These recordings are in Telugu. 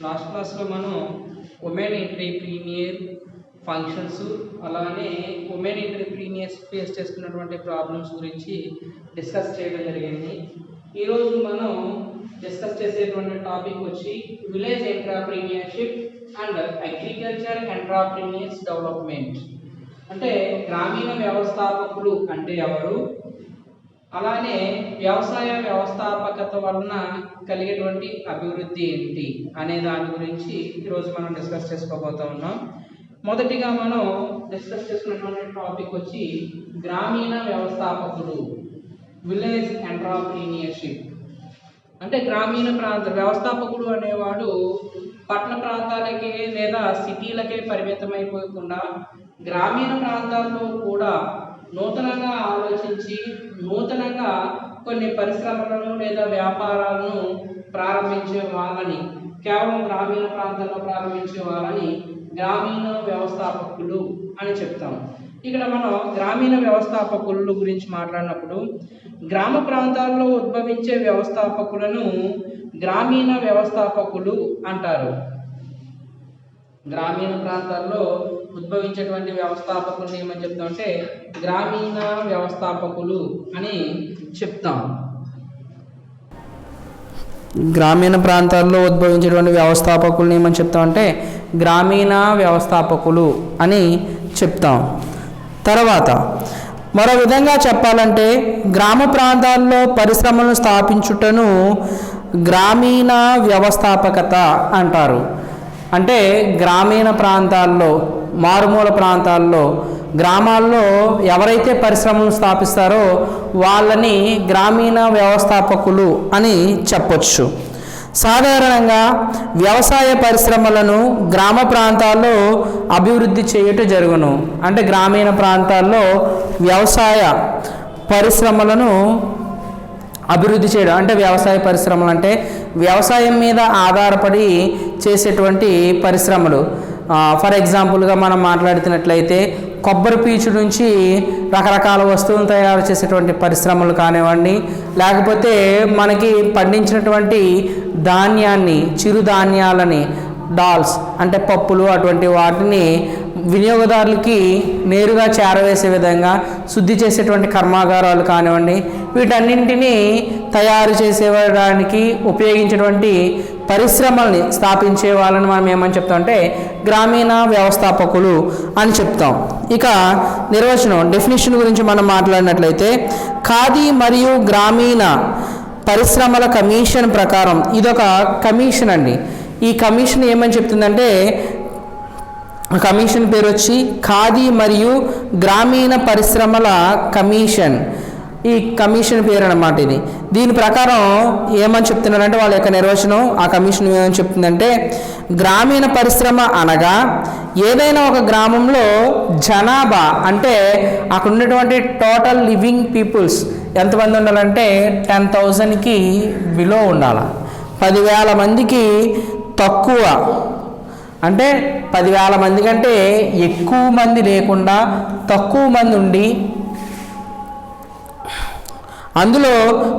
లాస్ట్ క్లాస్లో మనం ఉమెన్ ఎంటర్‌ప్రెన్యూర్ ఫంక్షన్స్ అలానే ఉమెన్ ఎంటర్‌ప్రెన్యూర్స్ ఫేస్ చేస్తున్నటువంటి ప్రాబ్లమ్స్ గురించి డిస్కస్ చేయడం జరిగింది. ఈరోజు మనం డిస్కస్ చేసేటువంటి టాపిక్ వచ్చి village entrepreneurship and agriculture entrepreneurs development. అంటే గ్రామీణ వ్యవస్థాపకులు అంటే ఎవరు, అలానే వ్యవసాయ వ్యవస్థాపకత వలన కలిగేటువంటి అభివృద్ధి ఏంటి అనే దాని గురించి ఈరోజు మనం డిస్కస్ చేసుకోబోతా ఉన్నాం. మొదటిగా మనం డిస్కస్ చేసుకున్నటువంటి టాపిక్ వచ్చి గ్రామీణ వ్యవస్థాపకులు, విలేజ్ ఎంటర్‌ప్రెన్యూర్‌షిప్. అంటే గ్రామీణ ప్రాంత వ్యవస్థాపకుడు అనేవాడు పట్టణ ప్రాంతాలకే లేదా సిటీలకే పరిమితమైపోకుండా గ్రామీణ ప్రాంతాల్లో కూడా నూతనంగా ఆలోచించి నూతనంగా కొన్ని పరిశ్రమలను లేదా వ్యాపారాలను ప్రారంభించే వాళ్ళని, కేవలం గ్రామీణ ప్రాంతాల్లో ప్రారంభించే వాళ్ళని గ్రామీణ వ్యవస్థాపకులు అని చెప్తాం. ఇక్కడ మనం గ్రామీణ వ్యవస్థాపకుల గురించి మాట్లాడినప్పుడు గ్రామ ప్రాంతాల్లో ఉద్భవించే వ్యవస్థాపకులను గ్రామీణ వ్యవస్థాపకులు అంటారు. గ్రామీణ ప్రాంతాల్లో ఉద్భవించేటువంటి వ్యవస్థాపకులను ఏమని చెప్తాం అంటే గ్రామీణ వ్యవస్థాపకులు అని చెప్తాం. గ్రామీణ ప్రాంతాల్లో ఉద్భవించేటువంటి వ్యవస్థాపకులను ఏమని చెప్తాం అంటే గ్రామీణ వ్యవస్థాపకులు అని చెప్తాం. తర్వాత మరో విధంగా చెప్పాలంటే గ్రామ ప్రాంతాల్లో పరిశ్రమలను స్థాపించుటను గ్రామీణ వ్యవస్థాపకత అంటారు. అంటే గ్రామీణ ప్రాంతాల్లో, మారుమూల ప్రాంతాల్లో, గ్రామాల్లో ఎవరైతే పరిశ్రమలను స్థాపిస్తారో వాళ్ళని గ్రామీణ వ్యవస్థాపకులు అని చెప్పొచ్చు. సాధారణంగా వ్యవసాయ పరిశ్రమలను గ్రామ ప్రాంతాల్లో అభివృద్ధి చేయుట జరుగును. అంటే గ్రామీణ ప్రాంతాల్లో వ్యవసాయ పరిశ్రమలను అభివృద్ధి చేయడం, అంటే వ్యవసాయ పరిశ్రమలు అంటే వ్యవసాయం మీద ఆధారపడి చేసేటువంటి పరిశ్రమలు. ఫర్ ఎగ్జాంపుల్గా మనం మాట్లాడుతున్నట్లయితే కొబ్బరి పీచు నుంచి రకరకాల వస్తువులను తయారు చేసేటువంటి పరిశ్రమలు కానివ్వండి, లేకపోతే మనకి పండించినటువంటి ధాన్యాన్ని, చిరుధాన్యాలని, డాల్స్ అంటే పప్పులు, అటువంటి వాటిని వినియోగదారులకి నేరుగా చేరవేసే విధంగా శుద్ధి చేసేటువంటి కర్మాగారాలు కానివ్వండి, వీటన్నింటినీ తయారు చేసేవాడానికి ఉపయోగించేటువంటి పరిశ్రమల్ని స్థాపించే వాళ్ళని మనం ఏమని చెప్తాం అంటే గ్రామీణ వ్యవస్థాపకులు అని చెప్తాం. ఇక నిర్వచనం, డెఫినిషన్ గురించి మనం మాట్లాడినట్లయితే ఖాదీ మరియు గ్రామీణ పరిశ్రమల కమిషన్ ప్రకారం, ఇదొక కమిషన్ అండి. ఈ కమిషన్ ఏమని చెప్తుందంటే, కమిషన్ పేరు వచ్చి ఖాదీ మరియు గ్రామీణ పరిశ్రమల కమిషన్. ఈ కమిషన్ పేరు అన్నమాట ఇది. దీని ప్రకారం ఏమని చెప్తున్నారంటే వాళ్ళ యొక్క నిర్వచనం, ఆ కమిషన్ ఏమని చెప్తుందంటే గ్రామీణ పరిశ్రమ అనగా ఏదైనా ఒక గ్రామంలో జనాభా, అంటే అక్కడ ఉన్నటువంటి టోటల్ లివింగ్ పీపుల్స్ ఎంతమంది ఉండాలంటే 10,000కి బిలో ఉండాలి. 10,000 మందికి తక్కువ, అంటే 10,000 మంది కంటే ఎక్కువ మంది లేకుండా తక్కువ మంది ఉండి అందులో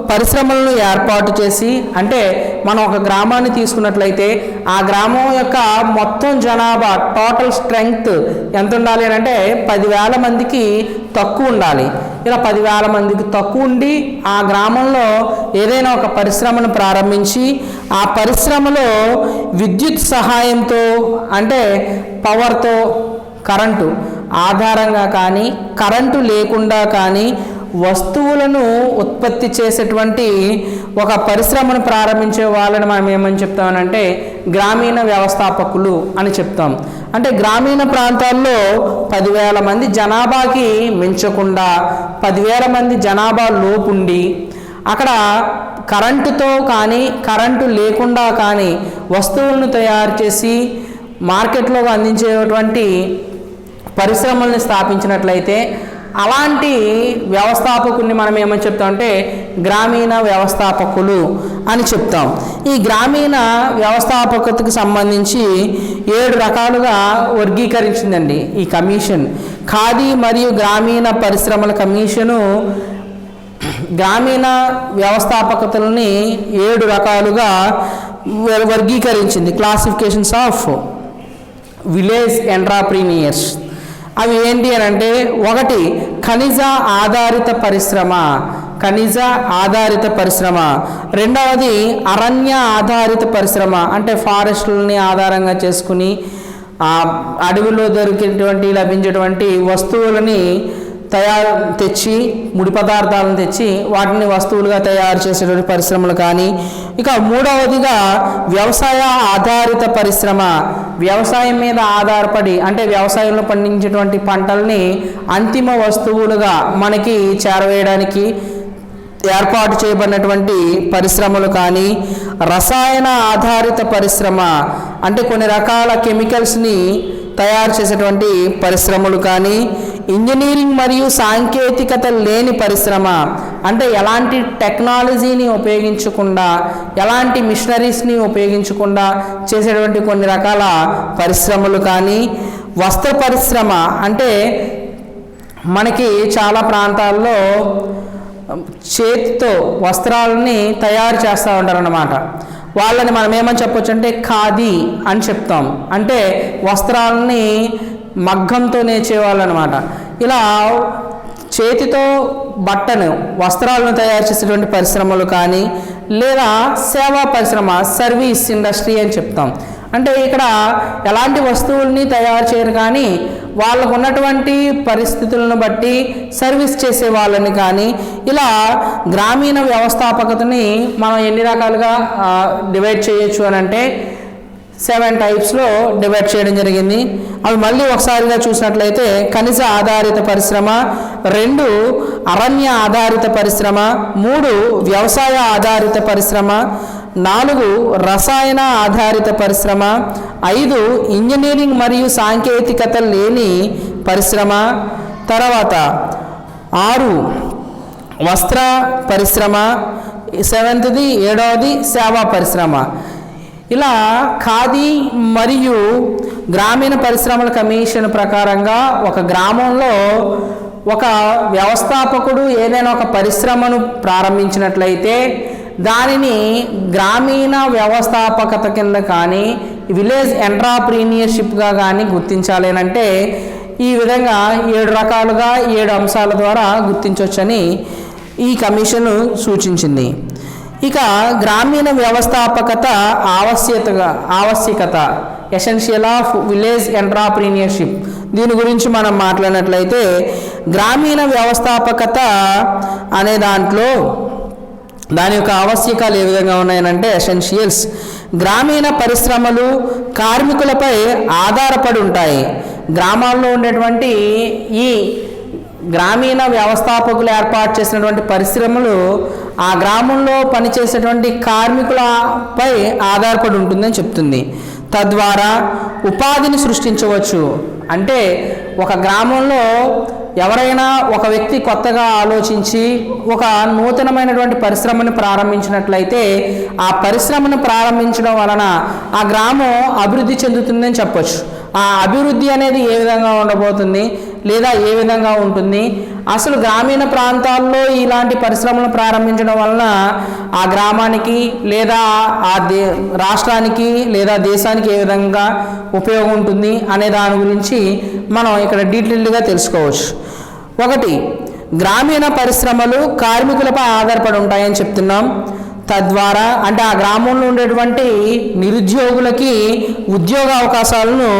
పరిశ్రమలను ఏర్పాటు చేసి, అంటే మనం ఒక గ్రామాన్ని తీసుకున్నట్లయితే ఆ గ్రామం యొక్క మొత్తం జనాభా టోటల్ స్ట్రెంగ్త్ ఎంత ఉండాలి అంటే 10,000 మందికి తక్కువ ఉండాలి. ఇలా 10,000 మందికి తక్కువ ఉండి ఆ గ్రామంలో ఏదైనా ఒక పరిశ్రమను ప్రారంభించి ఆ పరిశ్రమలో విద్యుత్ సహాయంతో, అంటే పవర్తో, కరెంటు ఆధారంగా కానీ కరెంటు లేకుండా కానీ వస్తువులను ఉత్పత్తి చేసేటువంటి ఒక పరిశ్రమను ప్రారంభించే వాళ్ళని మనం ఏమని చెప్తామనంటే గ్రామీణ వ్యవస్థాపకులు అని చెప్తాం. అంటే గ్రామీణ ప్రాంతాల్లో 10,000 మంది జనాభాకి మించకుండా 10,000 మంది జనాభా లోపుండి అక్కడ కరెంటుతో కానీ కరెంటు లేకుండా కానీ వస్తువులను తయారు చేసి మార్కెట్లో అందించేటువంటి పరిశ్రమల్ని స్థాపించినట్లయితే అలాంటి వ్యవస్థాపకుల్ని మనం ఏమని చెప్తామంటే గ్రామీణ వ్యవస్థాపకులు అని చెప్తాం. ఈ గ్రామీణ వ్యవస్థాపకతకు సంబంధించి 7 రకాలుగా వర్గీకరించిందండి ఈ కమిషన్. ఖాదీ మరియు గ్రామీణ పరిశ్రమల కమిషను గ్రామీణ వ్యవస్థాపకతలని 7 రకాలుగా వర్గీకరించింది. Classifications of village entrepreneurs. అవి ఏంటి అని అంటే, 1 ఖనిజ ఆధారిత పరిశ్రమ, ఖనిజ ఆధారిత పరిశ్రమ. 2వది అరణ్య ఆధారిత పరిశ్రమ, అంటే ఫారెస్ట్లని ఆధారంగా చేసుకుని అడవిలో దొరికేటువంటి లభించేటువంటి వస్తువులని తెచ్చి ముడి పదార్థాలను తెచ్చి వాటిని వస్తువులుగా తయారు చేసేటువంటి పరిశ్రమలు కానీ. ఇక 3వదిగా వ్యవసాయ ఆధారిత పరిశ్రమ, వ్యవసాయం మీద ఆధారపడి అంటే వ్యవసాయంలో పండించేటువంటి పంటల్ని అంతిమ వస్తువులుగా మనకి చేరవేయడానికి ఏర్పాటు చేయబడినటువంటి పరిశ్రమలు కానీ. రసాయన ఆధారిత పరిశ్రమ అంటే కొన్ని రకాల కెమికల్స్ని తయారు చేసేటువంటి పరిశ్రమలు కానీ. ఇంజనీరింగ్ మరియు సాంకేతికత లేని పరిశ్రమ అంటే ఎలాంటి టెక్నాలజీని ఉపయోగించకుండా, ఎలాంటి మిషనరీస్ని ఉపయోగించకుండా చేసేటువంటి కొన్ని రకాల పరిశ్రమలు కానీ. వస్త్ర పరిశ్రమ అంటే మనకి చాలా ప్రాంతాల్లో చేతితో వస్త్రాలని తయారు చేస్తూ ఉంటారన్నమాట. వాళ్ళని మనం ఏమని చెప్పొచ్చు అంటే ఖాదీ అని చెప్తాం. అంటే వస్త్రాలని మగ్గంతో నేర్చేవాళ్ళు అనమాట. ఇలా చేతితో వస్త్రాలను తయారు చేసేటువంటి పరిశ్రమలు కానీ, లేదా సేవా పరిశ్రమ, సర్వీస్ ఇండస్ట్రీ అని చెప్తాం. అంటే ఇక్కడ ఎలాంటి వస్తువుల్ని తయారు చేయరు కానీ వాళ్ళకు ఉన్నటువంటి పరిస్థితులను బట్టి సర్వీస్ చేసే వాళ్ళని కానీ. ఇలా గ్రామీణ వ్యవస్థాపకతని మనం ఎన్ని రకాలుగా డివైడ్ చేయొచ్చు అని అంటే 7 టైప్స్లో డివైడ్ చేయడం జరిగింది. అవి మళ్ళీ ఒకసారిగా చూసినట్లయితే ఖనిజ ఆధారిత పరిశ్రమ, 2 అరణ్య ఆధారిత పరిశ్రమ, 3 వ్యవసాయ ఆధారిత పరిశ్రమ, 4 రసాయన ఆధారిత పరిశ్రమ, 5 ఇంజనీరింగ్ మరియు సాంకేతికత లేని పరిశ్రమ, తర్వాత 6 వస్త్ర పరిశ్రమ, 7వది సేవా పరిశ్రమ. ఇలా ఖాదీ మరియు గ్రామీణ పరిశ్రమల కమిషన్ ప్రకారంగా ఒక గ్రామంలో ఒక వ్యవస్థాపకుడు ఏదైనా ఒక పరిశ్రమను ప్రారంభించినట్లయితే దానిని గ్రామీణ వ్యవస్థాపకత కింద కానీ విలేజ్ ఎంటర్‌ప్రెన్యూర్‌షిప్గా కానీ గుర్తించాలి అంటే ఈ విధంగా 7 రకాలుగా 7 అంశాల ద్వారా గుర్తించవచ్చని ఈ కమిషన్ సూచించింది. ఇక గ్రామీణ వ్యవస్థాపకత ఆవశ్యకత ఎసెన్షియల్ ఆఫ్ విలేజ్ ఎంటర్‌ప్రెన్యూర్‌షిప్. దీని గురించి మనం మాట్లాడినట్లయితే గ్రామీణ వ్యవస్థాపకత అనే దాంట్లో దాని యొక్క ఆవశ్యకాలు ఏ విధంగా ఉన్నాయనంటే ఎసెన్షియల్స్. గ్రామీణ పరిశ్రమలు కార్మికులపై ఆధారపడి ఉంటాయి. గ్రామాల్లో ఉండేటువంటి ఈ గ్రామీణ వ్యవస్థాపకులు ఏర్పాటు చేసినటువంటి పరిశ్రమలు ఆ గ్రామంలో పనిచేసేటువంటి కార్మికులపై ఆధారపడి ఉంటుందని చెప్తుంది. తద్వారా ఉపాధిని సృష్టించవచ్చు. అంటే ఒక గ్రామంలో ఎవరైనా ఒక వ్యక్తి కొత్తగా ఆలోచించి ఒక నూతనమైనటువంటి పరిశ్రమను ప్రారంభించినట్లయితే ఆ పరిశ్రమను ప్రారంభించడం వలన ఆ గ్రామం అభివృద్ధి చెందుతుందని చెప్పొచ్చు. ఆ అభివృద్ధి అనేది ఏ విధంగా ఉండబోతుంది లేదా ఏ విధంగా ఉంటుంది, అసలు గ్రామీణ ప్రాంతాల్లో ఇలాంటి పరిశ్రమలు ప్రారంభించడం వలన ఆ గ్రామానికి లేదా ఆ రాష్ట్రానికి లేదా దేశానికి ఏ విధంగా ఉపయోగం ఉంటుంది అనే దాని గురించి మనం ఇక్కడ డీటెయిల్డ్గా తెలుసుకోవచ్చు. 1 గ్రామీణ పరిశ్రమలు కార్మికులపై ఆధారపడి ఉంటాయని చెప్తున్నాం. తద్వారా అంటే ఆ గ్రామంలో ఉండేటువంటి నిరుద్యోగులకి ఉద్యోగ అవకాశాలను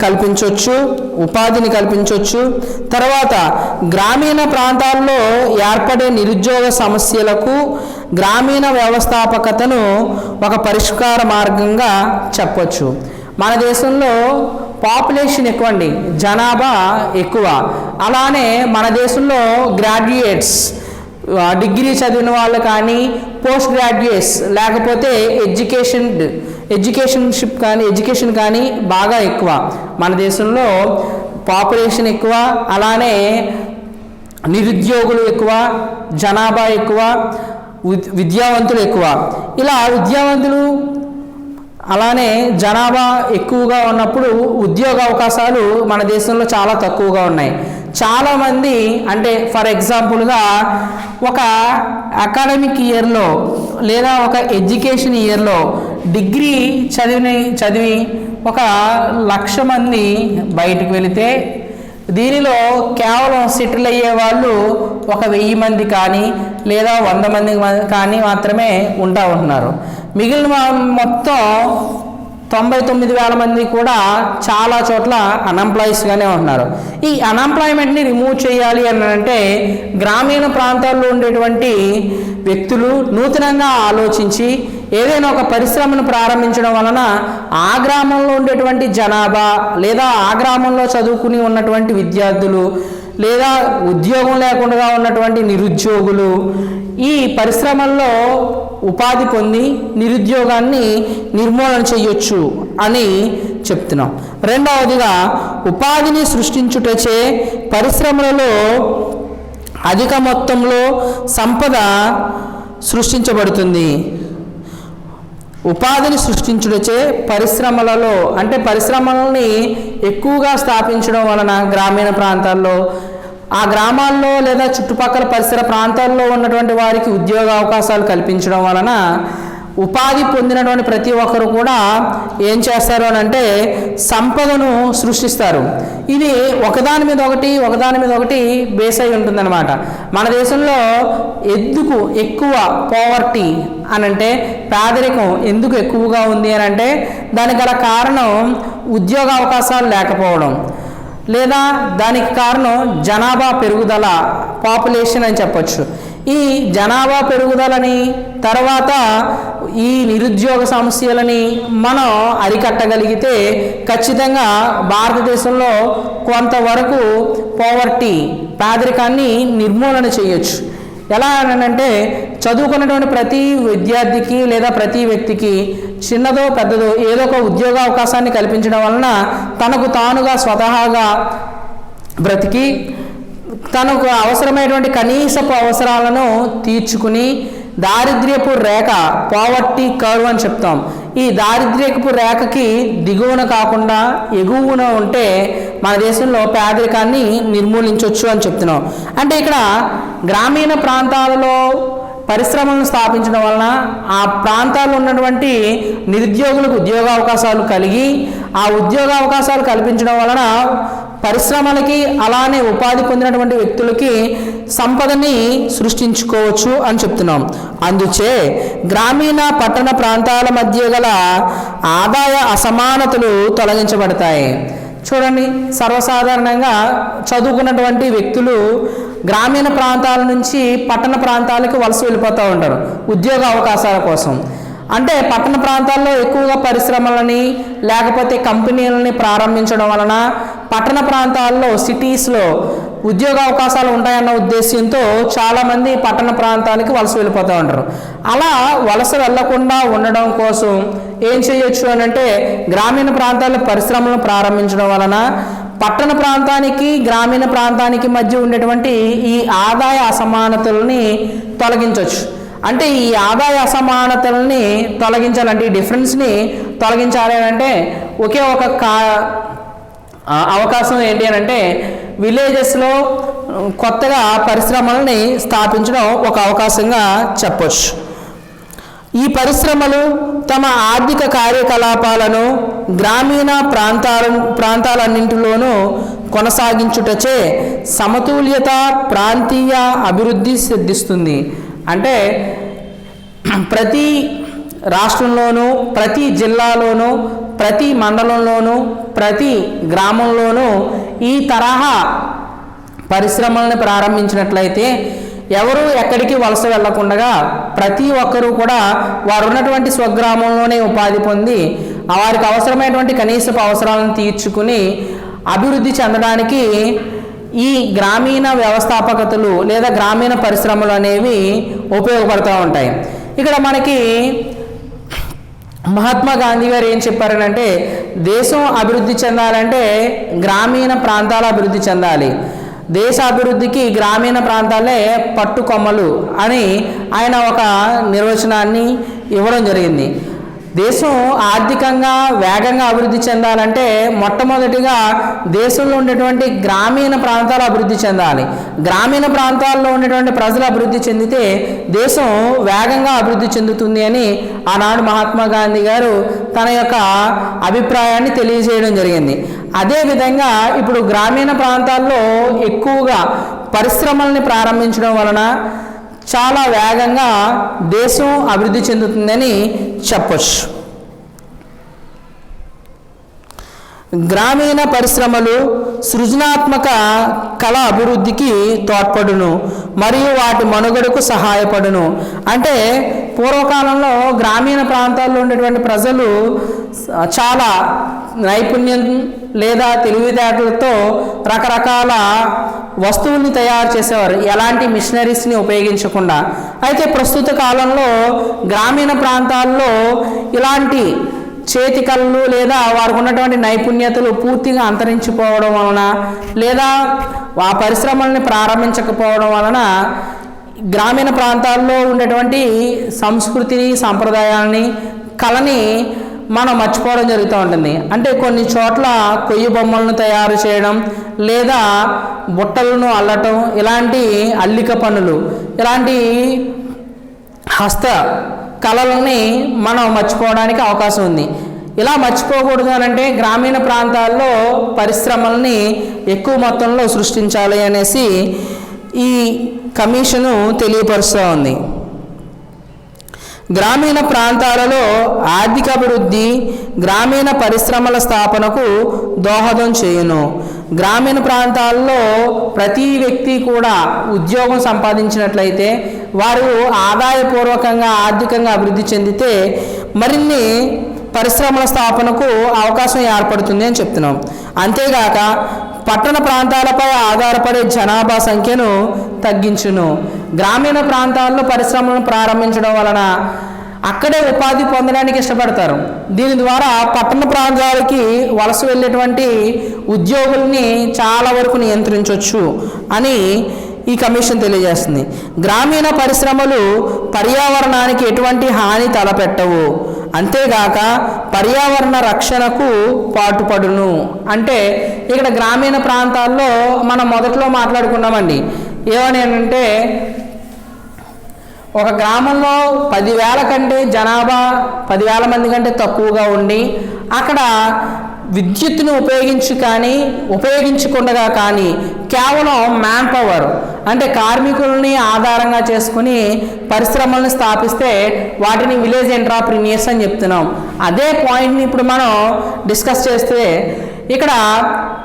కల్పించవచ్చు, ఉపాధిని కల్పించవచ్చు. తర్వాత గ్రామీణ ప్రాంతాల్లో ఏర్పడే నిరుద్యోగ సమస్యలకు గ్రామీణ వ్యవస్థాపకతను ఒక పరిష్కార మార్గంగా చెప్పవచ్చు. మన దేశంలో పాపులేషన్ ఎక్కువ అండి, జనాభా ఎక్కువ. అలానే మన దేశంలో గ్రాడ్యుయేట్స్ డిగ్రీ చదివిన వాళ్ళు కానీ పోస్ట్ గ్రాడ్యుయేట్స్ లేకపోతే ఎడ్యుకేషన్ కానీ బాగా ఎక్కువ. మన దేశంలో పాపులేషన్ ఎక్కువ, అలానే నిరుద్యోగులు ఎక్కువ, జనాభా ఎక్కువ, విద్యావంతులు ఎక్కువ. ఇలా విద్యావంతులు అలానే జనాభా ఎక్కువగా ఉన్నప్పుడు ఉద్యోగ అవకాశాలు మన దేశంలో చాలా తక్కువగా ఉన్నాయి. చాలామంది అంటే ఫర్ ఎగ్జాంపుల్గా ఒక అకాడమిక్ ఇయర్లో లేదా ఒక ఎడ్యుకేషన్ ఇయర్లో డిగ్రీ చదివి 1,00,000 మంది బయటకు వెళితే దీనిలో కేవలం సెటిల్ అయ్యే వాళ్ళు 1,000 మంది కానీ లేదా 100 మంది కానీ మాత్రమే ఉంటున్నారు. మిగిలిన మొత్తం 99,000 మంది కూడా చాలా చోట్ల అన్ఎంప్లాయీస్గానే ఉంటున్నారు. ఈ అన్ఎంప్లాయ్మెంట్ని రిమూవ్ చేయాలి అని అంటే గ్రామీణ ప్రాంతాల్లో ఉండేటువంటి వ్యక్తులు నూతనంగా ఆలోచించి ఏదైనా ఒక పరిశ్రమను ప్రారంభించడం వలన ఆ గ్రామంలో ఉండేటువంటి జనాభా లేదా ఆ గ్రామంలో చదువుకుని ఉన్నటువంటి విద్యార్థులు లేదా ఉద్యోగం లేకుండా ఉన్నటువంటి నిరుద్యోగులు ఈ పరిశ్రమల్లో ఉపాధి పొంది నిరుద్యోగాన్ని నిర్మూలన చేయొచ్చు అని చెప్తున్నాం. రెండవదిగా ఉపాధిని సృష్టించుటచే పరిశ్రమలలో అధిక మొత్తంలో సంపద సృష్టించబడుతుంది. ఉపాధిని సృష్టించుటచే పరిశ్రమలలో అంటే పరిశ్రమలని ఎక్కువగా స్థాపించడం వలన గ్రామీణ ప్రాంతాల్లో ఆ గ్రామాల్లో లేదా చుట్టుపక్కల పరిసర ప్రాంతాల్లో ఉన్నటువంటి వారికి ఉద్యోగ అవకాశాలు కల్పించడం వలన ఉపాధి పొందినటువంటి ప్రతి ఒక్కరు కూడా ఏం చేస్తారు అని అంటే సంపదను సృష్టిస్తారు. ఇది ఒకదాని మీద ఒకటి బేస్ అయి ఉంటుందన్నమాట. మన దేశంలో ఎందుకు ఎక్కువ పోవర్టీ అని అంటే పేదరికం ఎందుకు ఎక్కువగా ఉంది అని అంటే దానికి గల కారణం ఉద్యోగ అవకాశాలు లేకపోవడం లేదా దానికి కారణం జనాభా పెరుగుదల, పాపులేషన్ అని చెప్పొచ్చు. ఈ జనాభా పెరుగుదలని తర్వాత ఈ నిరుద్యోగ సమస్యలని మనం అరికట్టగలిగితే ఖచ్చితంగా భారతదేశంలో కొంతవరకు పోవర్టీ పేదరికాన్ని నిర్మూలన చేయొచ్చు. ఎలా అంటే చదువుకున్నటువంటి ప్రతి విద్యార్థికి లేదా ప్రతి వ్యక్తికి చిన్నదో పెద్దదో ఏదో ఒక ఉద్యోగ అవకాశాన్ని కల్పించడం వలన తనకు తానుగా స్వతహాగా బ్రతికి తనకు అవసరమైనటువంటి కనీసపు అవసరాలను తీర్చుకుని దారిద్ర్యపు రేఖ పావర్టీ కర్వ్ అని చెప్తాం. ఈ దారిద్ర్యపు రేఖకి దిగువన కాకుండా ఎగువన ఉంటే మన దేశంలో పేదరికాన్ని నిర్మూలించవచ్చు అని చెప్తున్నాం. అంటే ఇక్కడ గ్రామీణ ప్రాంతాలలో పరిశ్రమలను స్థాపించడం వలన ఆ ప్రాంతాల్లో ఉన్నటువంటి నిరుద్యోగులకు ఉద్యోగ అవకాశాలు కలిగి ఆ ఉద్యోగ అవకాశాలు కల్పించడం వలన పరిశ్రమలకి అలానే ఉపాధి పొందినటువంటి వ్యక్తులకి సంపదని సృష్టించుకోవచ్చు అని చెప్తున్నాం. అందుచే గ్రామీణ పట్టణ ప్రాంతాల మధ్య గల ఆదాయ అసమానతలు తొలగించబడతాయి. చూడండి, సర్వసాధారణంగా చదువుకున్నటువంటి వ్యక్తులు గ్రామీణ ప్రాంతాల నుంచి పట్టణ ప్రాంతాలకు వలస వెళ్ళిపోతూ ఉంటారు ఉద్యోగ అవకాశాల కోసం. అంటే పట్టణ ప్రాంతాల్లో ఎక్కువగా పరిశ్రమలని లేకపోతే కంపెనీలని ప్రారంభించడం వలన పట్టణ ప్రాంతాల్లో సిటీస్లో ఉద్యోగ అవకాశాలు ఉంటాయన్న ఉద్దేశంతో చాలామంది పట్టణ ప్రాంతానికి వలస వెళ్ళిపోతూ ఉంటారు. అలా వలస వెళ్లకుండా ఉండడం కోసం ఏం చేయొచ్చు అని అంటే గ్రామీణ ప్రాంతాల్లో పరిశ్రమలను ప్రారంభించడం వలన పట్టణ ప్రాంతానికి గ్రామీణ ప్రాంతానికి మధ్య ఉండేటువంటి ఈ ఆదాయ అసమానతలని తొలగించవచ్చు. అంటే ఈ ఆదాయ అసమానతలని తొలగించాలంటే ఈ డిఫరెన్స్ని తొలగించాలి అంటే ఒకే ఒక అవకాశం ఏంటి అని అంటే విలేజెస్లో కొత్తగా పరిశ్రమలని స్థాపించడం ఒక అవకాశంగా చెప్పొచ్చు. ఈ పరిశ్రమలు తమ ఆర్థిక కార్యకలాపాలను గ్రామీణ ప్రాంతాలన్నింటిలోనూ కొనసాగించుటచే సమతుల్యత ప్రాంతీయ అభివృద్ధి సిద్ధిస్తుంది. అంటే ప్రతి రాష్ట్రంలోనూ ప్రతి జిల్లాలోనూ ప్రతి మండలంలోనూ ప్రతి గ్రామంలోనూ ఈ తరహా పరిశ్రమలను ప్రారంభించినట్లయితే ఎవరు ఎక్కడికి వలస వెళ్లకుండా ప్రతి ఒక్కరూ కూడా వారు ఉన్నటువంటి స్వగ్రామంలోనే ఉపాధి పొంది వారికి అవసరమైనటువంటి కనీసపు అవసరాలను తీర్చుకుని అభివృద్ధి చెందడానికి ఈ గ్రామీణ వ్యవస్థాపకతలు లేదా గ్రామీణ పరిశ్రమలు అనేవి ఉపయోగపడుతూ ఉంటాయి. ఇక్కడ మనకి మహాత్మా గాంధీ గారు ఏం చెప్పారనంటే దేశం అభివృద్ధి చెందాలంటే గ్రామీణ ప్రాంతాల అభివృద్ధి చెందాలి, దేశ అభివృద్ధికి గ్రామీణ ప్రాంతాలే పట్టుకొమ్మలు అని ఆయన ఒక నిర్వచనాన్ని ఇవ్వడం జరిగింది. దేశం ఆర్థికంగా వేగంగా అభివృద్ధి చెందాలంటే మొట్టమొదటిగా దేశంలో ఉండేటువంటి గ్రామీణ ప్రాంతాలు అభివృద్ధి చెందాలి. గ్రామీణ ప్రాంతాల్లో ఉండేటువంటి ప్రజలు అభివృద్ధి చెందితే దేశం వేగంగా అభివృద్ధి చెందుతుంది అని ఆనాడు మహాత్మా గాంధీ గారు తన యొక్క అభిప్రాయాన్ని తెలియజేయడం జరిగింది. అదేవిధంగా ఇప్పుడు గ్రామీణ ప్రాంతాల్లో ఎక్కువగా పరిశ్రమల్ని ప్రారంభించడం వలన చాలా వేగంగా దేశం అభివృద్ధి చెందుతుందని చెప్పొచ్చు. గ్రామీణ పరిశ్రమలు సృజనాత్మక కళ అభివృద్ధికి తోడ్పడును మరియు వాటి మనుగడకు సహాయపడును. అంటే పూర్వకాలంలో గ్రామీణ ప్రాంతాల్లో ఉండేటువంటి ప్రజలు చాలా నైపుణ్యం లేదా తెలివితేటలతో రకరకాల వస్తువుల్ని తయారు చేసేవారు, ఎలాంటి మిషనరీస్ని ఉపయోగించకుండా. అయితే ప్రస్తుత కాలంలో గ్రామీణ ప్రాంతాల్లో ఇలాంటి చేతి కళలు లేదా వారికి ఉన్నటువంటి నైపుణ్యతలు పూర్తిగా అంతరించిపోవడం వలన లేదా ఆ పరిశ్రమల్ని ప్రారంభించకపోవడం వలన గ్రామీణ ప్రాంతాల్లో ఉండేటువంటి సంస్కృతిని, సంప్రదాయాలని, కళని మనం మర్చిపోవడం జరుగుతూ ఉంటుంది. అంటే కొన్ని చోట్ల కొయ్యి బొమ్మలను తయారు చేయడం లేదా బుట్టలను అల్లటం, ఇలాంటి అల్లిక పనులు, ఇలాంటి హస్త కళలని మనం మర్చిపోవడానికి అవకాశం ఉంది. ఇలా మర్చిపోకూడదు అంటే గ్రామీణ ప్రాంతాల్లో పరిశ్రమల్ని ఎక్కువ మొత్తంలో సృష్టించాలి అనేసి ఈ కమిషను తెలియపరుస్తూ ఉంది. గ్రామీణ ప్రాంతాలలో ఆర్థిక అభివృద్ధి గ్రామీణ పరిశ్రమల స్థాపనకు దోహదం చేయును. గ్రామీణ ప్రాంతాల్లో ప్రతి వ్యక్తి కూడా ఉద్యోగం సంపాదించినట్లయితే వారు ఆదాయపూర్వకంగా ఆర్థికంగా అభివృద్ధి చెందితే మరిన్ని పరిశ్రమల స్థాపనకు అవకాశం ఏర్పడుతుంది అని చెప్తున్నాం. అంతేగాక పట్టణ ప్రాంతాలపై ఆధారపడే జనాభా సంఖ్యను తగ్గించును. గ్రామీణ ప్రాంతాల్లో పరిశ్రమలను ప్రారంభించడం వలన అక్కడే ఉపాధి పొందడానికి ఇష్టపడతారు. దీని ద్వారా పట్టణ ప్రాంతాలకి వలస వెళ్ళేటువంటి ఉద్యోగుల్ని చాలా వరకు నియంత్రించవచ్చు అని ఈ కమిషన్ తెలియజేస్తుంది. గ్రామీణ పరిశ్రమలు పర్యావరణానికి ఎటువంటి హాని తలపెట్టవు, అంతేగాక పర్యావరణ రక్షణకు పాటుపడును. అంటే ఇక్కడ గ్రామీణ ప్రాంతాల్లో మనం మొదట్లో మాట్లాడుకున్నామండి. ఏమని అంటే ఒక గ్రామంలో 10,000 కంటే జనాభా 10,000 మంది కంటే తక్కువగా ఉండి అక్కడ విద్యుత్తును ఉపయోగించకుండా కానీ కేవలం మ్యాన్ పవర్ అంటే కార్మికులని ఆధారంగా చేసుకుని పరిశ్రమలను స్థాపిస్తే వాటిని విలేజ్ ఎంటర్‌ప్రెన్యూర్స్ అని చెప్తున్నాం. అదే పాయింట్ని ఇప్పుడు మనం డిస్కస్ చేస్తే ఇక్కడ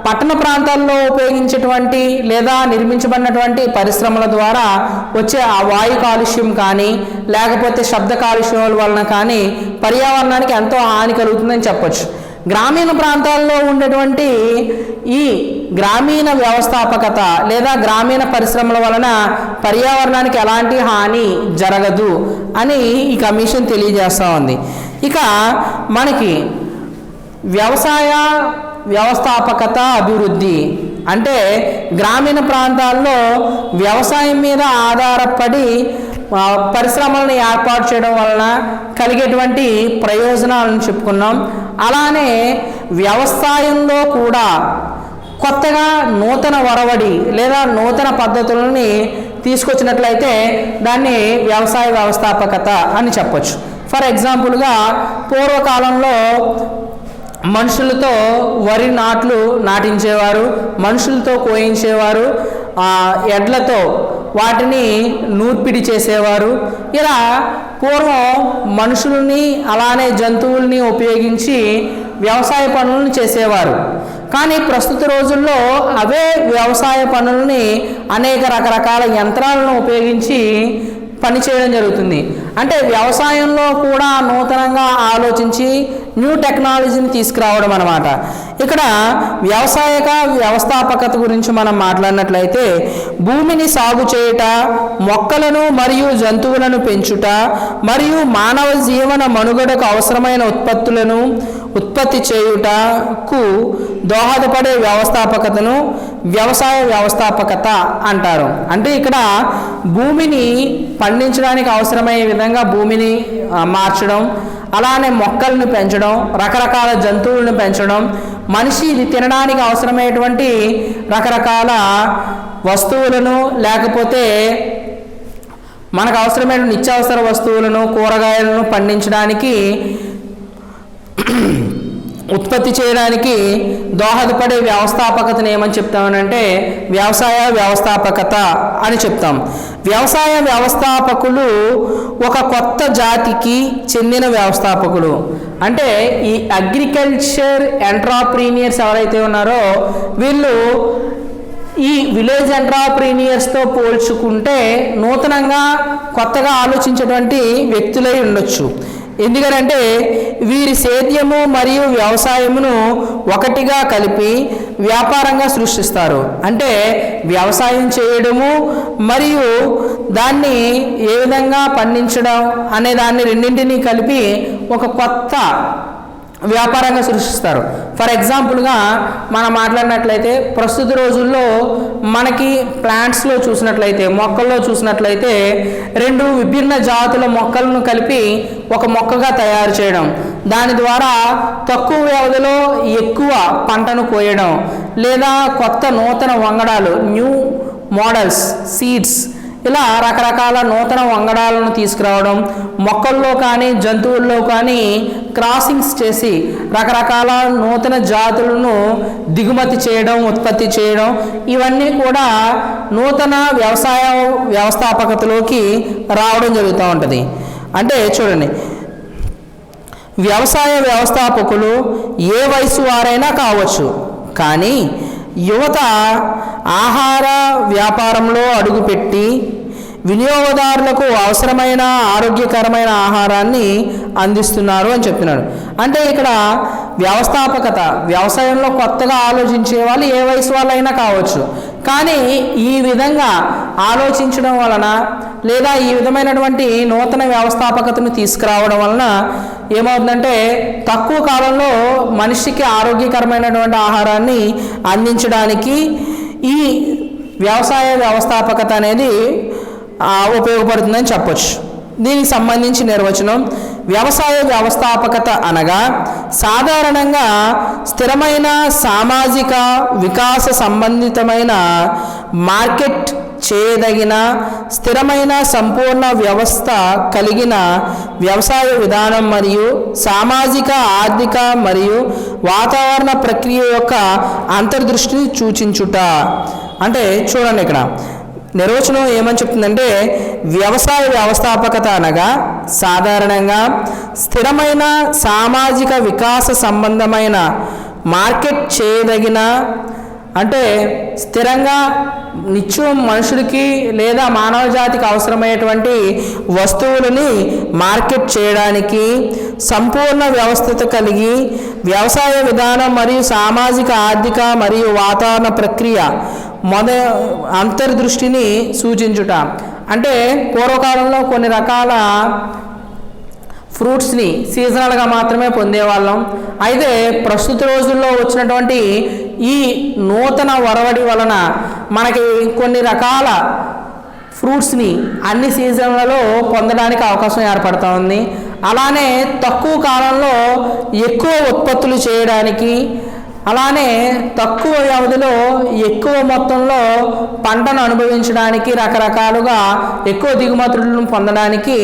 పట్టణ ప్రాంతాల్లో ఉపయోగించేటువంటి లేదా నిర్మించబడినటువంటి పరిశ్రమల ద్వారా వచ్చే ఆ వాయు కాలుష్యం కానీ లేకపోతే శబ్ద కాలుష్యాల వలన కానీ పర్యావరణానికి ఎంతో హాని కలుగుతుందని చెప్పొచ్చు. గ్రామీణ ప్రాంతాల్లో ఉండేటువంటి ఈ గ్రామీణ వ్యవస్థాపకత లేదా గ్రామీణ పరిశ్రమల వలన పర్యావరణానికి ఎలాంటి హాని జరగదు అని ఈ కమిషన్ తెలియజేస్తూ ఉంది. ఇక మనకి వ్యవసాయ వ్యవస్థాపకత అభివృద్ధి అంటే గ్రామీణ ప్రాంతాల్లో వ్యవసాయం మీద ఆధారపడి పరిశ్రమలను ఏర్పాటు చేయడం వలన కలిగేటువంటి ప్రయోజనాలను చెప్పుకున్నాం. అలానే వ్యవసాయంలో కూడా కొత్తగా నూతన ఒరవడి లేదా నూతన పద్ధతులని తీసుకొచ్చినట్లయితే దాన్ని వ్యవసాయ వ్యవస్థాపకత అని చెప్పొచ్చు. ఫర్ ఎగ్జాంపుల్గా పూర్వకాలంలో మనుషులతో వరి నాట్లు నాటించేవారు, మనుషులతో కోయించేవారు, ఎడ్లతో వాటిని నూర్పిడి చేసేవారు. ఇలా పూర్వం మనుషుల్ని అలానే జంతువుల్ని ఉపయోగించి వ్యవసాయ పనులను చేసేవారు. కానీ ప్రస్తుత రోజుల్లో అవే వ్యవసాయ పనులని అనేక రకరకాల యంత్రాలను ఉపయోగించి పనిచేయడం జరుగుతుంది. అంటే వ్యవసాయంలో కూడా నూతనంగా ఆలోచించి న్యూ టెక్నాలజీని తీసుకురావడం అన్నమాట. ఇక్కడ వ్యవస్థాపకత గురించి మనం మాట్లాడినట్లయితే భూమిని సాగు చేయుట, మొక్కలను మరియు జంతువులను పెంచుట మరియు మానవ జీవన మనుగడకు అవసరమైన ఉత్పత్తులను ఉత్పత్తి చేయుటకు దోహదపడే వ్యవస్థాపకతను వ్యవసాయ వ్యవస్థాపకత అంటారు. అంటే ఇక్కడ భూమిని పండించడానికి అవసరమయ్యే విధంగా భూమిని మార్చడం, అలానే మొక్కలను పెంచడం, రకరకాల జంతువులను పెంచడం, మనిషి ఇది తినడానికి అవసరమైనటువంటి రకరకాల వస్తువులను లేకపోతే మనకు అవసరమైన నిత్యావసర వస్తువులను కూరగాయలను పండించడానికి ఉత్పత్తి చేయడానికి దోహదపడే వ్యవస్థాపకతను ఏమని చెప్తామనంటే వ్యవసాయ వ్యవస్థాపకత అని చెప్తాం. వ్యవసాయ వ్యవస్థాపకులు ఒక కొత్త జాతికి చెందిన వ్యవస్థాపకులు. అంటే ఈ అగ్రికల్చర్ ఎంట్రప్రీనియర్స్ ఎవరైతే ఉన్నారో వీళ్ళు ఈ విలేజ్ ఎంట్రప్రీనియర్స్తో పోల్చుకుంటే నూతనంగా కొత్తగా ఆలోచించేటువంటి వ్యక్తులై ఉండొచ్చు. ఎందుకనంటే వీరి సేద్యము మరియు వ్యవసాయమును ఒకటిగా కలిపి వ్యాపారంగా సృష్టిస్తారు. అంటే వ్యవసాయం చేయడము మరియు దాన్ని ఏ విధంగా పండించడం అనే దాన్ని రెండింటినీ కలిపి ఒక కొత్త వ్యాపారంగా సృష్టిస్తారు. ఫర్ ఎగ్జాంపుల్గా మనం మాట్లాడినట్లయితే ప్రస్తుత రోజుల్లో మనకి ప్లాంట్స్లో చూసినట్లయితే, మొక్కల్లో చూసినట్లయితే 2 విభిన్న జాతుల మొక్కలను కలిపి ఒక మొక్కగా తయారు చేయడం, దాని ద్వారా తక్కువ వ్యవధిలో ఎక్కువ పంటను కోయడం, లేదా కొత్త నూతన వంగడాలు న్యూ మోడల్స్ సీడ్స్ ఇలా రకరకాల నూతన వంగడాలను తీసుకురావడం, మొక్కల్లో కానీ జంతువుల్లో కానీ క్రాసింగ్స్ చేసి రకరకాల నూతన జాతులను దిగుమతి చేయడం, ఉత్పత్తి చేయడం, ఇవన్నీ కూడా నూతన వ్యవసాయ వ్యవస్థాపకతలోకి రావడం జరుగుతూ ఉంటుంది. అంటే చూడండి, వ్యవసాయ వ్యవస్థాపకులు ఏ వయసు వారైనా కావచ్చు, కానీ యువత ఆహార వ్యాపారంలో అడుగుపెట్టి వినియోగదారులకు అవసరమైన ఆరోగ్యకరమైన ఆహారాన్ని అందిస్తున్నారు అని చెప్తున్నాడు. అంటే ఇక్కడ వ్యవస్థాపకత, వ్యవసాయంలో కొత్తగా ఆలోచించే వాళ్ళు ఏ వయసు వాళ్ళైనా కావచ్చు, కానీ ఈ విధంగా ఆలోచించడం వలన లేదా ఈ విధమైనటువంటి నూతన వ్యవస్థాపకతను తీసుకురావడం వలన ఏమవుతుందంటే తక్కువ కాలంలో మనిషికి ఆరోగ్యకరమైనటువంటి ఆహారాన్ని అందించడానికి ఈ వ్యవసాయ వ్యవస్థాపకత అనేది ఉపయోగపడుతుందని చెప్పొచ్చు. దీనికి సంబంధించి నిర్వచనం: వ్యవసాయ వ్యవస్థాపకత అనగా సాధారణంగా స్థిరమైన సామాజిక వికాస సంబంధితమైన మార్కెట్ చేయదగిన స్థిరమైన సంపూర్ణ వ్యవస్థ కలిగిన వ్యవసాయ విధానం మరియు సామాజిక, ఆర్థిక మరియు వాతావరణ ప్రక్రియ యొక్క అంతర్దృష్టిని సూచించుట. అంటే చూడండి, ఇక్కడ నిర్వచనం ఏమని చెప్తుందంటే వ్యవసాయ వ్యవస్థాపకత అనగా సాధారణంగా స్థిరమైన సామాజిక వికాస సంబంధమైన మార్కెట్ చేయదగిన, అంటే స్థిరంగా నిత్యం మనుషులకి లేదా మానవ జాతికి అవసరమైనటువంటి వస్తువులని మార్కెట్ చేయడానికి సంపూర్ణ వ్యవస్థత కలిగి వ్యవసాయ విధానం మరియు సామాజిక, ఆర్థిక మరియు వాతావరణ ప్రక్రియ అంతర్దృష్టిని సూచించుట. అంటే పూర్వకాలంలో కొన్ని రకాల ఫ్రూట్స్ని సీజనల్గా మాత్రమే పొందేవాళ్ళం. అయితే ప్రస్తుత రోజుల్లో వచ్చినటువంటి ఈ నూతన ఒరవడి వలన మనకి కొన్ని రకాల ఫ్రూట్స్ని అన్ని సీజన్లలో పొందడానికి అవకాశం ఏర్పడుతూ ఉంది. అలానే తక్కువ కాలంలో ఎక్కువ ఉత్పత్తులు చేయడానికి, అలానే తక్కువ వ్యవధిలో ఎక్కువ మొత్తంలో పంటను అనుభవించడానికి, రకరకాలుగా ఎక్కువ దిగుమతులను పొందడానికి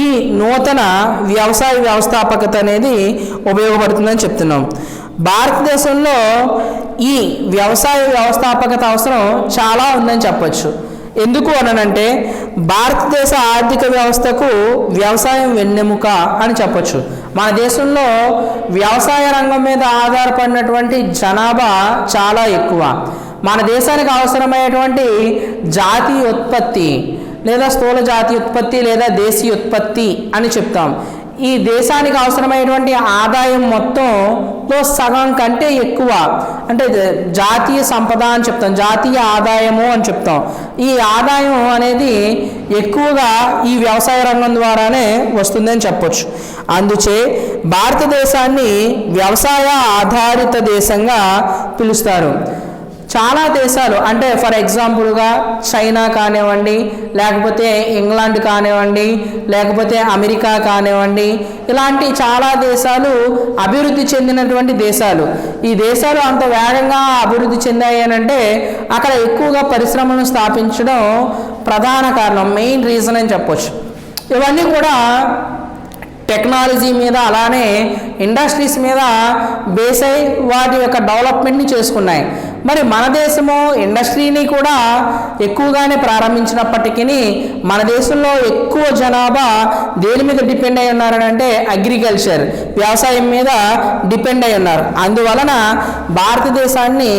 ఈ నూతన వ్యవసాయ వ్యవస్థాపకత అనేది ఉపయోగపడుతుందని చెప్తున్నాం. భారతదేశంలో ఈ వ్యవసాయ వ్యవస్థాపకత అవసరం చాలా ఉందని చెప్పచ్చు. ఎందుకు అనంటే భారతదేశ ఆర్థిక వ్యవస్థకు వ్యవసాయం వెన్నెముక అని చెప్పచ్చు. మన దేశంలో వ్యవసాయ రంగం మీద ఆధారపడినటువంటి జనాభా చాలా ఎక్కువ. మన దేశానికి అవసరమైనటువంటి జాతీయ ఉత్పత్తి లేదా స్థూల జాతీయ ఉత్పత్తి లేదా దేశీయ ఉత్పత్తి అని చెప్తాం. ఈ దేశానికి అవసరమైనటువంటి ఆదాయం మొత్తంలో సగం కంటే ఎక్కువ, అంటే జాతీయ సంపద అని చెప్తాం, జాతీయ ఆదాయము అని చెప్తాం. ఈ ఆదాయం అనేది ఎక్కువగా ఈ వ్యవసాయ రంగం ద్వారానే వస్తుందని చెప్పొచ్చు. అందుచే భారతదేశాన్ని వ్యవసాయ ఆధారిత దేశంగా పిలుస్తారు. చాలా దేశాలు అంటే ఫర్ ఎగ్జాంపుల్గా చైనా కానివ్వండి, లేకపోతే ఇంగ్లాండ్ కానివ్వండి, లేకపోతే అమెరికా కానివ్వండి, ఇలాంటి చాలా దేశాలు అభివృద్ధి చెందినటువంటి దేశాలు. ఈ దేశాలు అంత వేగంగా అభివృద్ధి చెందాయి అని అంటే అక్కడ ఎక్కువగా పరిశ్రమలను స్థాపించడం ప్రధాన కారణం, మెయిన్ రీజన్ అని చెప్పొచ్చు. ఇవన్నీ కూడా టెక్నాలజీ మీద అలానే ఇండస్ట్రీస్ మీద బేస్ అయి వాటి యొక్క డెవలప్మెంట్ని చేసుకున్నాయి. మరి మన దేశము ఇండస్ట్రీని కూడా ఎక్కువగానే ప్రారంభించినప్పటికీ మన దేశంలో ఎక్కువ జనాభా దేని మీద డిపెండ్ అయి ఉన్నారని అంటే అగ్రికల్చర్, వ్యవసాయం మీద డిపెండ్ అయి ఉన్నారు. అందువలన భారతదేశాన్ని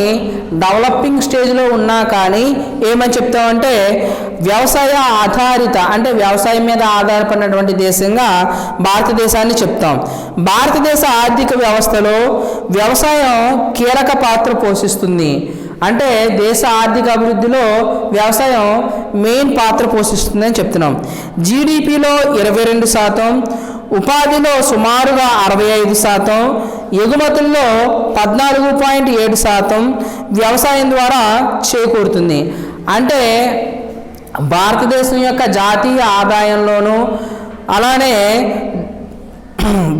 డెవలపింగ్ స్టేజ్లో ఉన్నా కానీ ఏమని చెప్తామంటే వ్యవసాయ ఆధారిత అంటే వ్యవసాయం మీద ఆధారపడినటువంటి దేశంగా భారతదేశాన్ని చెప్తాం. భారతదేశ ఆర్థిక వ్యవస్థలో వ్యవసాయం కీలక పాత్ర పోషిస్తుంది. అంటే దేశ ఆర్థిక అభివృద్ధిలో వ్యవసాయం మెయిన్ పాత్ర పోషిస్తుందని చెప్తున్నాం. జీడిపిలో 22%, ఉపాధిలో సుమారుగా 65%, ఎగుమతుల్లో 14.7% వ్యవసాయం ద్వారా చేకూరుతుంది. అంటే భారతదేశం యొక్క జాతీయ ఆదాయంలోనూ అలానే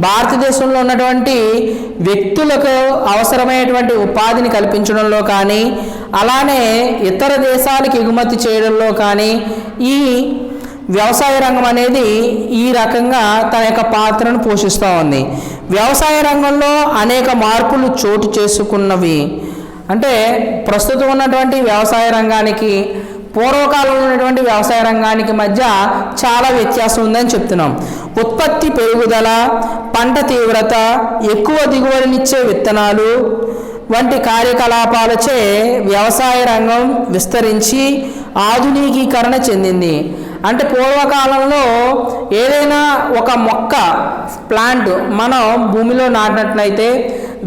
భారతదేశంలో ఉన్నటువంటి వ్యక్తులకు అవసరమైనటువంటి ఉపాధిని కల్పించడంలో కానీ అలానే ఇతర దేశాలకు ఎగుమతి చేయడంలో కానీ ఈ వ్యవసాయ రంగం అనేది ఈ రకంగా తన యొక్క పాత్రను పోషిస్తూ ఉంది. వ్యవసాయ రంగంలో అనేక మార్పులు చోటు చేసుకున్నవి. అంటే ప్రస్తుతం ఉన్నటువంటి వ్యవసాయ రంగానికి పూర్వకాలంలో ఉన్నటువంటి వ్యవసాయ రంగానికి మధ్య చాలా వ్యత్యాసం ఉందని చెప్తున్నాం. ఉత్పత్తి పెరుగుదల, పంట తీవ్రత, ఎక్కువ దిగుబడినిచ్చే విత్తనాలు వంటి కార్యకలాపాలచే వ్యవసాయ రంగం విస్తరించి ఆధునికీకరణ చెందింది. అంటే పూర్వకాలంలో ఏదైనా ఒక మొక్క ప్లాంట్ మనం భూమిలో నాటినట్లయితే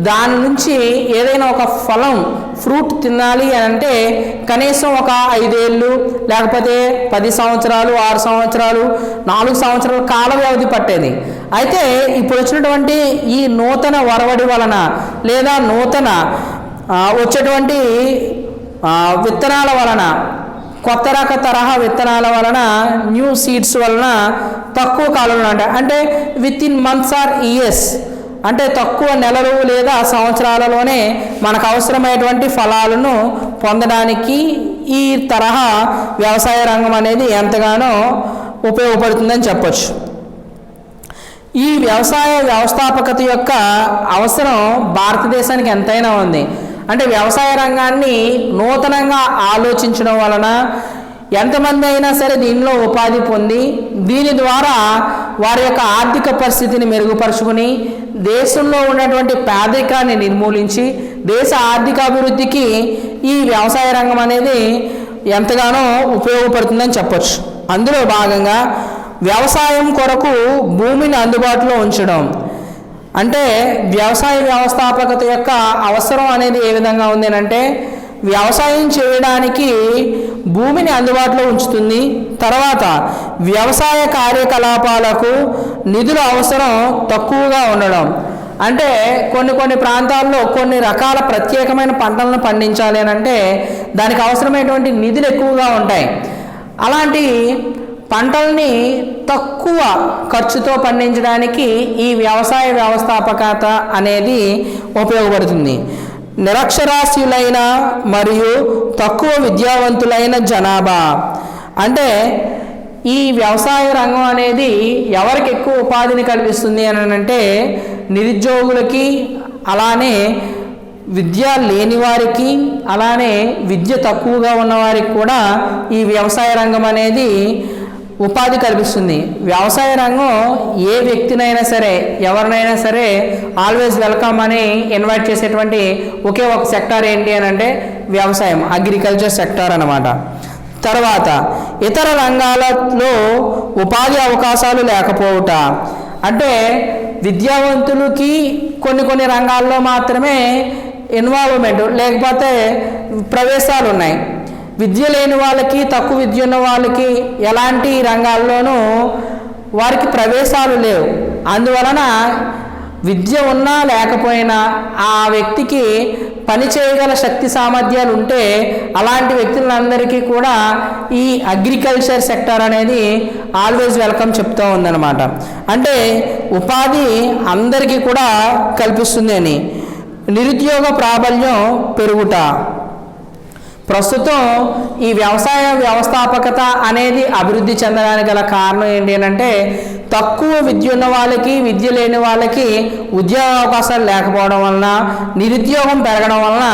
దాని నుంచి ఏదైనా ఒక ఫలం ఫ్రూట్ తినాలి అని అంటే కనీసం ఒక 5 ఏళ్ళు లేకపోతే 10 సంవత్సరాలు 6 సంవత్సరాలు 4 సంవత్సరాల కాల వ్యవధి పట్టేది. అయితే ఇప్పుడు వచ్చినటువంటి ఈ నూతన వరవడి వలన లేదా నూతన వచ్చేటువంటి విత్తనాల వలన, కొత్త రక తరహా విత్తనాల వలన, న్యూ సీడ్స్ వలన తక్కువ కాలంలో అంటే with in months or years అంటే తక్కువ నెలలు లేదా సంవత్సరాలలోనే మనకు అవసరమైనటువంటి ఫలాలను పొందడానికి ఈ తరహా వ్యవసాయ రంగం అనేది ఎంతగానో ఉపయోగపడుతుందని చెప్పొచ్చు. ఈ వ్యవసాయ వ్యవస్థాపకత యొక్క అవసరం భారతదేశానికి ఎంతైనా ఉంది. అంటే వ్యవసాయ రంగాన్ని నూతనంగా ఆలోచించడం వలన ఎంతమంది అయినా సరే దీనిలో ఉపాధి పొంది దీని ద్వారా వారి యొక్క ఆర్థిక పరిస్థితిని మెరుగుపరుచుకుని దేశంలో ఉన్నటువంటి పేదరికాన్ని నిర్మూలించి దేశ ఆర్థిక అభివృద్ధికి ఈ వ్యవసాయ రంగం అనేది ఎంతగానో ఉపయోగపడుతుందని చెప్పొచ్చు. అందులో భాగంగా వ్యవసాయం కొరకు భూమిని అందుబాటులో ఉంచడం. అంటే వ్యవసాయ వ్యవస్థాపకత యొక్క అవసరం అనేది ఏ విధంగా ఉంది అంటే వ్యవసాయం చేయడానికి భూమిని అందుబాటులో ఉంచుతుంది. తర్వాత వ్యవసాయ కార్యకలాపాలకు నిధుల అవసరం తక్కువగా ఉండడం. అంటే కొన్ని ప్రాంతాల్లో కొన్ని రకాల ప్రత్యేకమైన పంటలను పండించాలి అని అంటే దానికి అవసరమైనటువంటి నిధులు ఎక్కువగా ఉంటాయి. అలాంటి పంటల్ని తక్కువ ఖర్చుతో పండించడానికి ఈ వ్యవసాయ వ్యవస్థాపకత అనేది ఉపయోగపడుతుంది. నిరక్షరాస్యులైన మరియు తక్కువ విద్యావంతులైన జనాభా. అంటే ఈ వ్యవసాయ రంగం అనేది ఎవరికి ఎక్కువ ఉపాధిని కల్పిస్తుంది అని అంటే నిరుద్యోగులకి, అలానే విద్య లేని వారికి, అలానే విద్య తక్కువగా ఉన్నవారికి కూడా ఈ వ్యవసాయ రంగం అనేది ఉపాధి కల్పిస్తుంది. వ్యవసాయ రంగం ఏ వ్యక్తినైనా సరే ఎవరినైనా సరే ఆల్వేస్ వెల్కమ్ అని ఇన్వైట్ చేసేటువంటి ఒకే ఒక సెక్టార్ ఏంటి అని అంటే వ్యవసాయం, అగ్రికల్చర్ సెక్టార్ అన్నమాట. తర్వాత ఇతర రంగాలలో ఉపాధి అవకాశాలు లేకపోవట. అంటే విద్యావంతులకి కొన్ని రంగాల్లో మాత్రమే ఇన్వాల్వ్మెంట్ లేకపోతే ప్రవేశాలు ఉన్నాయి. విద్య లేని వాళ్ళకి, తక్కువ విద్య ఉన్న వాళ్ళకి ఎలాంటి రంగాల్లోనూ వారికి ప్రవేశాలు లేవు. అందువలన విద్య ఉన్నా లేకపోయినా ఆ వ్యక్తికి పని చేయగల శక్తి సామర్థ్యాలు ఉంటే అలాంటి వ్యక్తులందరికీ కూడా ఈ అగ్రికల్చర్ సెక్టర్ అనేది ఆల్వేస్ వెల్కమ్ చెప్తూ ఉందన్నమాట. అంటే ఉపాధి అందరికీ కూడా కల్పిస్తుంది అని. నిరుద్యోగ ప్రాబల్యం పెరుగుట. ప్రస్తుతం ఈ వ్యవసాయ వ్యవస్థాపకత అనేది అభివృద్ధి చెందడానికి గల కారణం ఏంటి అంటే తక్కువ విద్య ఉన్న వాళ్ళకి విద్య లేని వాళ్ళకి ఉద్యోగ అవకాశాలు లేకపోవడం వలన, నిరుద్యోగం పెరగడం వలన,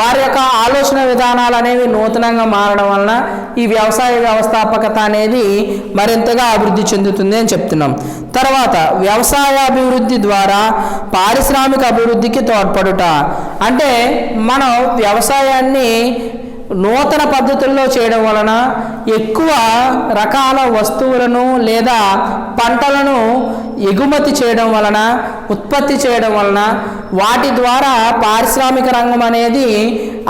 వారి యొక్క ఆలోచన విధానాలు అనేవి నూతనంగా మారడం వలన ఈ వ్యవసాయ వ్యవస్థాపకత అనేది మరింతగా అభివృద్ధి చెందుతుంది అని చెప్తున్నాం. తర్వాత వ్యవసాయాభివృద్ధి ద్వారా పారిశ్రామిక అభివృద్ధికి తోడ్పడుట. అంటే మనం వ్యవసాయాన్ని నూతన పద్ధతుల్లో చేయడం వలన ఎక్కువ రకాల వస్తువులను లేదా పంటలను ఎగుమతి చేయడం వలన, ఉత్పత్తి చేయడం వలన వాటి ద్వారా పారిశ్రామిక రంగం అనేది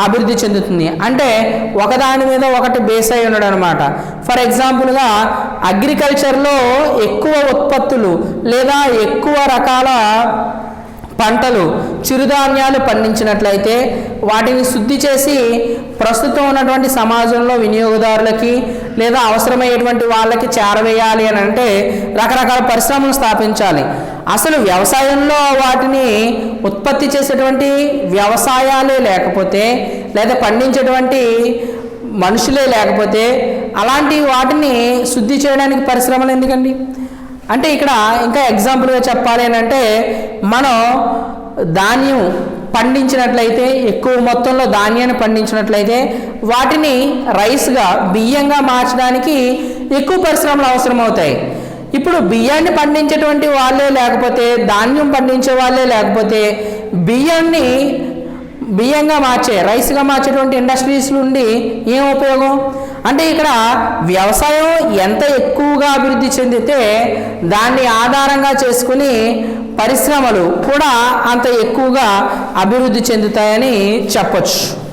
అభివృద్ధి చెందుతుంది. అంటే ఒకదాని మీద ఒకటి బేస్ అయి ఉండడం అనమాట. ఫర్ ఎగ్జాంపుల్గా అగ్రికల్చర్లో ఎక్కువ ఉత్పత్తులు లేదా ఎక్కువ రకాల పంటలు, చిరుధాన్యాలు పండించినట్లయితే వాటిని శుద్ధి చేసి ప్రస్తుతం ఉన్నటువంటి సమాజంలో వినియోగదారులకి లేదా అవసరమయ్యేటువంటి వాళ్ళకి చేరవేయాలి అని అంటే రకరకాల పరిశ్రమలు స్థాపించాలి. అసలు వ్యవసాయంలో వాటిని ఉత్పత్తి చేసేటువంటి వ్యవసాయాలే లేకపోతే లేదా పండించేటువంటి మనుషులే లేకపోతే అలాంటి వాటిని శుద్ధి చేయడానికి పరిశ్రమలు ఎందుకండి? అంటే ఇక్కడ ఇంకా ఎగ్జాంపుల్గా చెప్పాలి అని అంటే మనం ధాన్యం పండించినట్లయితే, ఎక్కువ మొత్తంలో ధాన్యాన్ని పండించినట్లయితే వాటిని రైస్గా, బియ్యంగా మార్చడానికి ఎక్కువ పరిశ్రమలు అవసరం అవుతాయి. ఇప్పుడు బియ్యాన్ని పండించేటువంటి వాళ్ళే లేకపోతే, ధాన్యం పండించే వాళ్ళే లేకపోతే బియ్యాన్ని బియ్యంగా మార్చే, రైస్గా మార్చేటువంటి ఇండస్ట్రీస్ నుండి ఏం ఉపయోగం? అంటే ఇక్కడ వ్యవసాయం ఎంత ఎక్కువగా అభివృద్ధి చెందితే దాన్ని ఆధారంగా చేసుకుని పరిశ్రమలు కూడా అంత ఎక్కువగా అభివృద్ధి చెందుతాయని చెప్పొచ్చు.